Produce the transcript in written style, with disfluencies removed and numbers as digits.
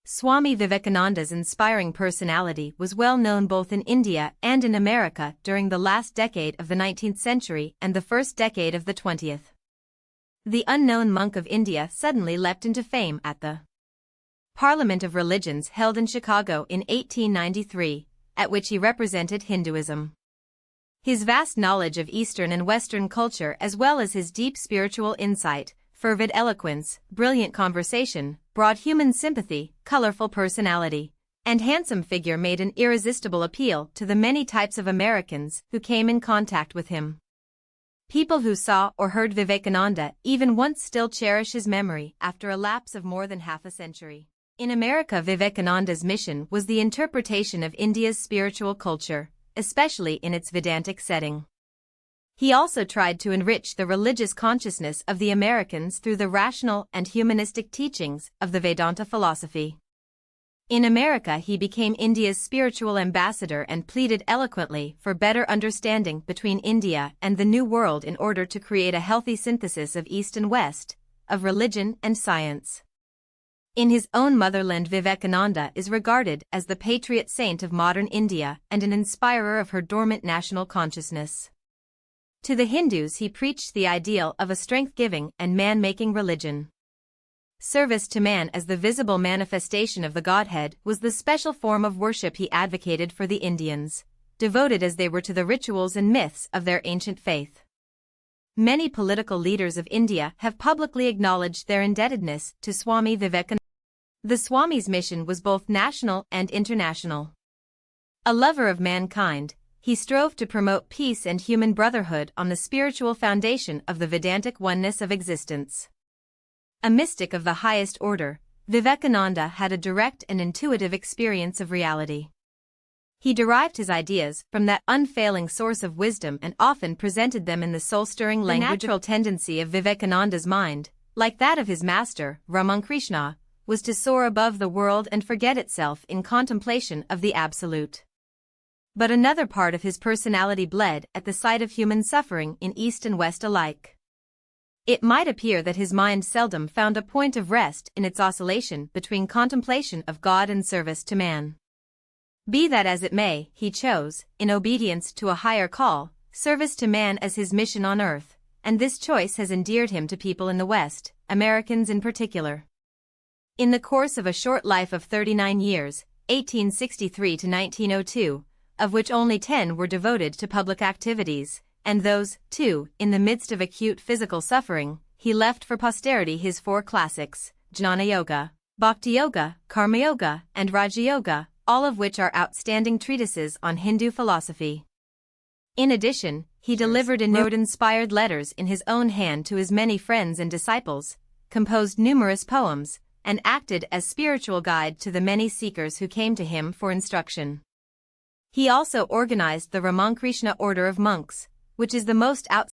Swami Vivekananda's inspiring personality was well known both in India and in America during the last decade of the 19th century and the first decade of the 20th. The unknown monk of India suddenly leapt into fame at the Parliament of Religions held in Chicago in 1893, at which he represented Hinduism. His vast knowledge of Eastern and Western culture as well as his deep spiritual insight, fervid eloquence, brilliant conversation, broad human sympathy, colorful personality, and handsome figure made an irresistible appeal to the many types of Americans who came in contact with him. People who saw or heard Vivekananda even once still cherish his memory after a lapse of more than half a century. In America, Vivekananda's mission was the interpretation of India's spiritual culture, especially in its Vedantic setting. He also tried to enrich the religious consciousness of the Americans through the rational and humanistic teachings of the Vedanta philosophy. In America, he became India's spiritual ambassador and pleaded eloquently for better understanding between India and the New World in order to create a healthy synthesis of East and West, of religion and science. In his own motherland, Vivekananda is regarded as the patriot saint of modern India and an inspirer of her dormant national consciousness. To the Hindus, he preached the ideal of a strength-giving and man-making religion. Service to man as the visible manifestation of the Godhead was the special form of worship he advocated for the Indians, devoted as they were to the rituals and myths of their ancient faith. Many political leaders of India have publicly acknowledged their indebtedness to Swami Vivekananda. The Swami's mission was both national and international. A lover of mankind, he strove to promote peace and human brotherhood on the spiritual foundation of the Vedantic oneness of existence. A mystic of the highest order, Vivekananda had a direct and intuitive experience of reality. He derived his ideas from that unfailing source of wisdom and often presented them in the soul-stirring language. The natural tendency of Vivekananda's mind, like that of his master, Ramakrishna, was to soar above the world and forget itself in contemplation of the Absolute. But another part of his personality bled at the sight of human suffering in East and West alike. It might appear that his mind seldom found a point of rest in its oscillation between contemplation of God and service to man. Be that as it may, he chose, in obedience to a higher call, service to man as his mission on earth, and this choice has endeared him to people in the West, Americans in particular. In the course of a short life of 39 years, 1863 to 1902, of which only 10 were devoted to public activities, and those, too, in the midst of acute physical suffering, he left for posterity his 4 classics, Jnana Yoga, Bhakti Yoga, Karma Yoga, and Raja Yoga, all of which are outstanding treatises on Hindu philosophy. In addition, he delivered and wrote inspired letters in his own hand to his many friends and disciples, composed numerous poems, and acted as spiritual guide to the many seekers who came to him for instruction. He also organized the Ramakrishna order of monks, which is the most outstanding